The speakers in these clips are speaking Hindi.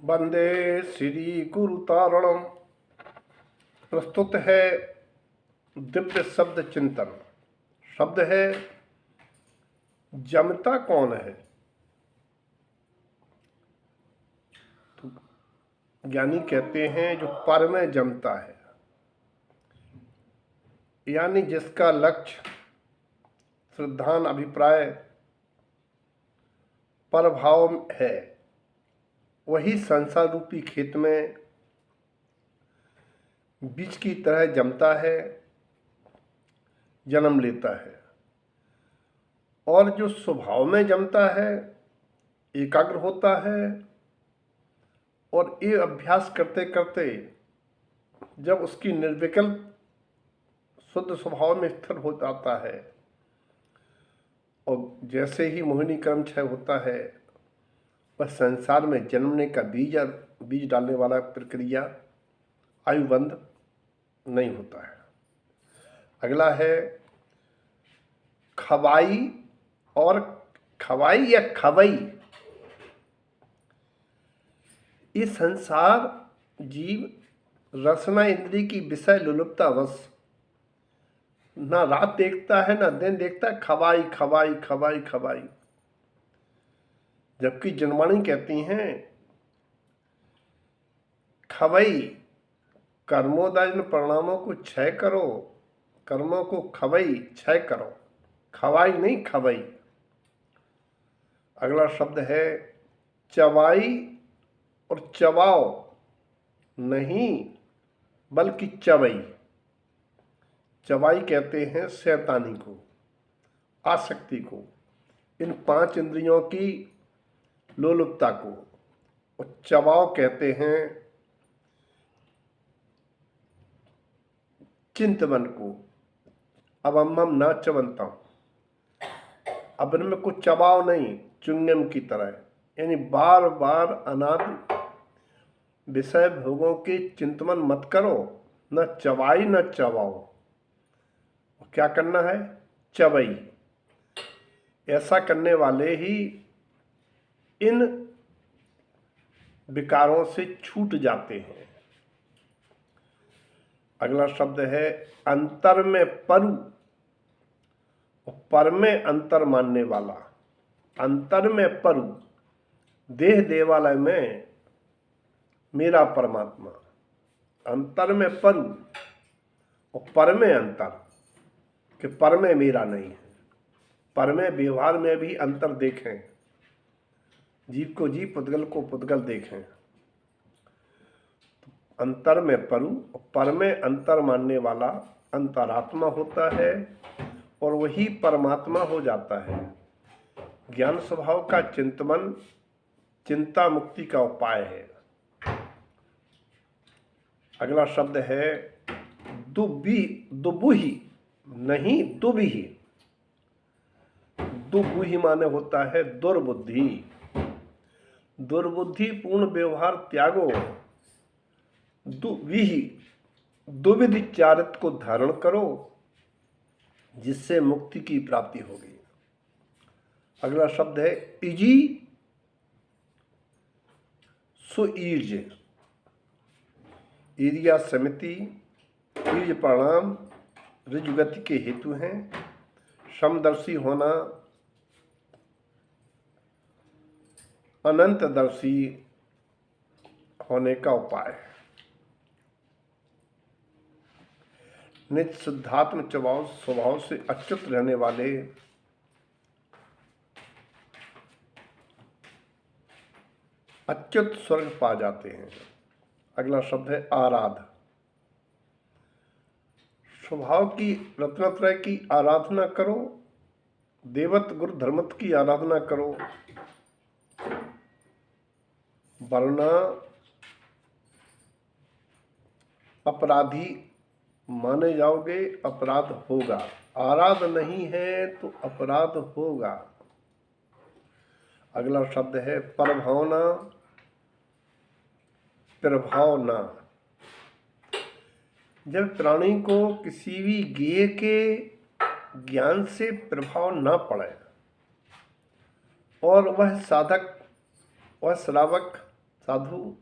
वंदे श्री गुरुतारणम। प्रस्तुत है दिव्य शब्द चिंतन। शब्द है जमता कौन है। तो ज्ञानी कहते हैं जो पर में जमता है, यानी जिसका लक्ष्य श्रद्धान अभिप्राय पर भाव है, वही संसार रूपी खेत में बीज की तरह जमता है, जन्म लेता है। और जो स्वभाव में जमता है, एकाग्र होता है, और ये अभ्यास करते करते जब उसकी निर्विकल्प शुद्ध स्वभाव में स्थिर हो जाता है, और जैसे ही मोहिनी कर्म क्षय होता है, वह संसार में जन्मने का बीज डालने वाला प्रक्रिया आयुबंध नहीं होता है। अगला है खवाई और खवाई या खवई। ये संसार जीव रसना इंद्री की विषय लुलुपता वश ना रात देखता है ना दिन देखता है, खवाई खवाई खवाई खवाई। जबकि जनवाणी कहती हैं खवई कर्मोदयन परिणामों को क्षय करो, कर्मों को खवई क्षय करो, खवाई नहीं खवई। अगला शब्द है चवाई और चवाओ नहीं बल्कि चवई। चवाई कहते हैं शैतानी को, आसक्ति को, इन 5 इंद्रियों की लोलुपता को। और चवाओ कहते हैं चिंतवन को। अब हम ना चवनता हूं, अब इनमें कुछ चबाव नहीं, चुंगम की तरह, यानी बार बार अनादि विषय भोगों के चिंतन मत करो, न चबाई न चबाओ। क्या करना है? चबई। ऐसा करने वाले ही इन विकारों से छूट जाते हैं। अगला शब्द है अंतर में परु, पर में अंतर मानने वाला। अंतर में परु, देह देवालय में मेरा परमात्मा। अंतर में परु और पर में अंतर, कि पर में मेरा नहीं है। पर में व्यवहार में भी अंतर देखें, जीव को जीव, पुद्गल को पुद्गल देखें। अंतर में परु और पर में अंतर मानने वाला अंतरात्मा होता है, और वही परमात्मा हो जाता है। ज्ञान स्वभाव का चिंतन चिंता मुक्ति का उपाय है। अगला शब्द है दुबुही नहीं दुबिही। दुबुही माने होता है दुर्बुद्धि। दुर्बुद्धि पूर्ण व्यवहार त्यागो, दुविही दुविधि चारित्र को धारण करो, जिससे मुक्ति की प्राप्ति होगी। अगला शब्द है इजी सुईर्ज। ईर्या समिति, ईर्ज परिणाम ऋजुगति के हेतु हैं। समदर्शी होना अनंतदर्शी होने का उपाय है। नित्य शुद्धात्म स्वभाव से अच्युत रहने वाले अच्युत स्वर्ग पा जाते हैं। अगला शब्द है आराध। स्वभाव की रत्नत्रय की आराधना करो, देवत गुरु धर्मत की आराधना करो, वरना अपराधी माने जाओगे, अपराध होगा। आराध नहीं है तो अपराध होगा। अगला शब्द है परभावना प्रभावना। जब प्राणी को किसी भी ज्ञेय के ज्ञान से प्रभाव न पड़े, और वह साधक वह श्रावक साधु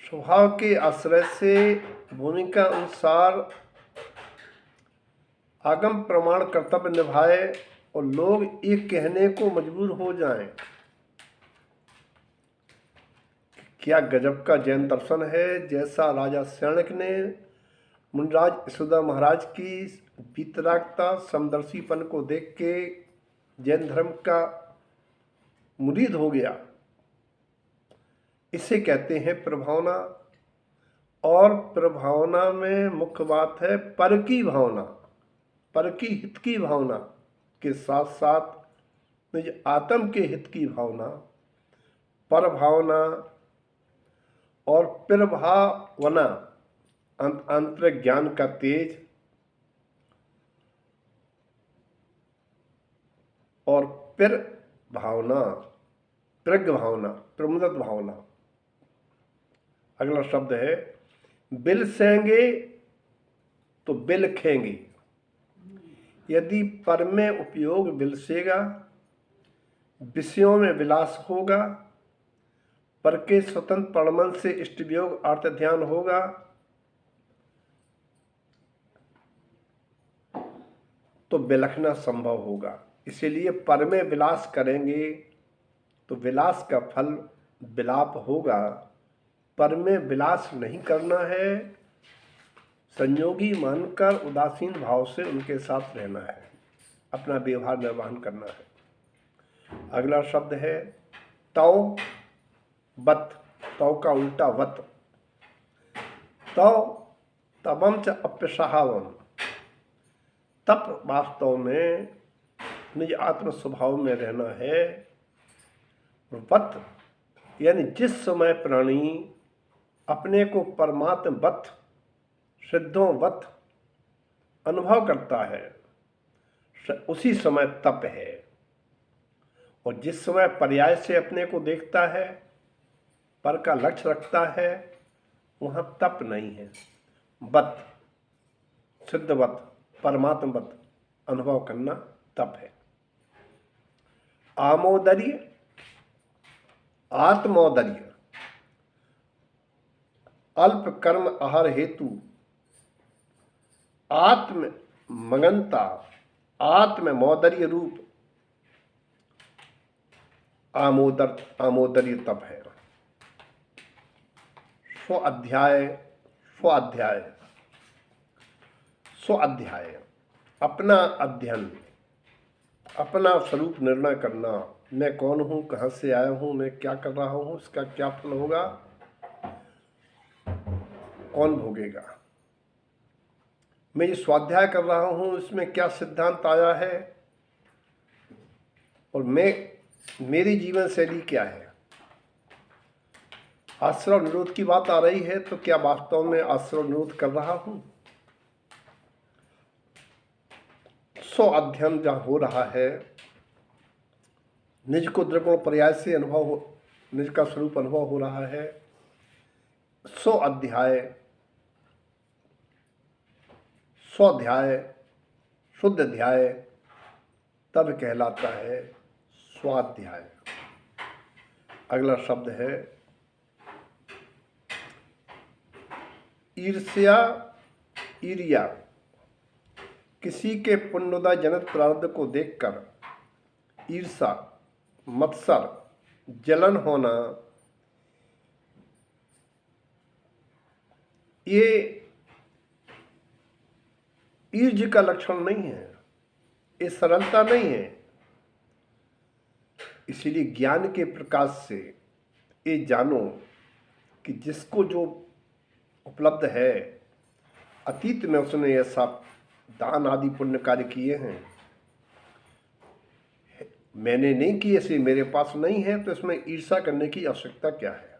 स्वभाव के आश्रय से भूमिका अनुसार आगम प्रमाण कर्तव्य निभाए और लोग ये कहने को मजबूर हो जाएं, क्या गजब का जैन दर्शन है। जैसा राजा शरणक ने मुनिराज यशोदा महाराज की वीतरागता समदर्शीपन को देख के जैन धर्म का मुरीद हो गया। इसे कहते हैं प्रभावना। और प्रभावना में मुख्य बात है पर की भावना, पर की हित की भावना के साथ साथ निज आत्म के हित की भावना, पर भावना और प्रभावना, आंतरिक ज्ञान का तेज और फिर भावना, प्रज्ञ भावना, प्रमुदित भावना। अगला शब्द है बिलसेंगे तो बिलखेंगे। यदि पर में उपयोग बिलसेगा, विषयों में विलास होगा, पर के स्वतंत्र परमन से इष्ट वियोग अर्थ ध्यान होगा, तो बिलखना संभव होगा। इसीलिए पर में विलास करेंगे तो विलास का फल विलाप होगा। पर में विलास नहीं करना है, संयोगी मानकर उदासीन भाव से उनके साथ रहना है, अपना व्यवहार निर्वहन करना है। अगला शब्द है तव बत। तव का उल्टा वत। तव तबम च अप्यसाहवम। तप वास्तव में निज आत्म स्वभाव में रहना है। वत यानी जिस समय प्राणी अपने को परमात्म वत, सिद्धों वत अनुभव करता है, उसी समय तप है। और जिस समय पर्याय से अपने को देखता है, पर का लक्ष्य रखता है, वहाँ तप नहीं है। वत, सिद्धवत, परमात्मवत अनुभव करना तप है। आमोदर्य, आत्मोदर्य, अल्प कर्म आहार हेतु आत्म मगनता, आत्म मौदर्य रूप आमोदर्य तप है। स्वाध्याय, स्वाध्याय, स्वाध्याय अपना अध्ययन, अपना स्वरूप निर्णय करना। मैं कौन हूँ, कहाँ से आया हूँ, मैं क्या कर रहा हूँ, इसका क्या फल होगा, कौन भोगेगा। मैं ये स्वाध्याय कर रहा हूँ, इसमें क्या सिद्धांत आया है और मेरी जीवन शैली क्या है। आश्रव निरोध की बात आ रही है तो क्या वास्तव में आश्रव निरोध कर रहा हूँ। स्व अध्ययन जहाँ हो रहा है, निज को द्रगुण पर्याय से अनुभव हो, निज का स्वरूप अनुभव हो रहा है। स्व अध्याय, स्वाध्याय, शुद्ध अध्याय तब कहलाता है स्वाध्याय। अगला शब्द है ईर्ष्या, ईर्ष्या। किसी के पुण्योदय जनित प्रारब्ध को देखकर ईर्षा, मत्सर, जलन होना, ये ईर्ष्या का लक्षण नहीं है, ये सरलता नहीं है। इसीलिए ज्ञान के प्रकाश से ये जानो कि जिसको जो उपलब्ध है, अतीत में उसने ऐसा दान आदि पुण्य कार्य किए हैं, मैंने नहीं किए, से मेरे पास नहीं है, तो इसमें ईर्ष्या करने की आवश्यकता क्या है।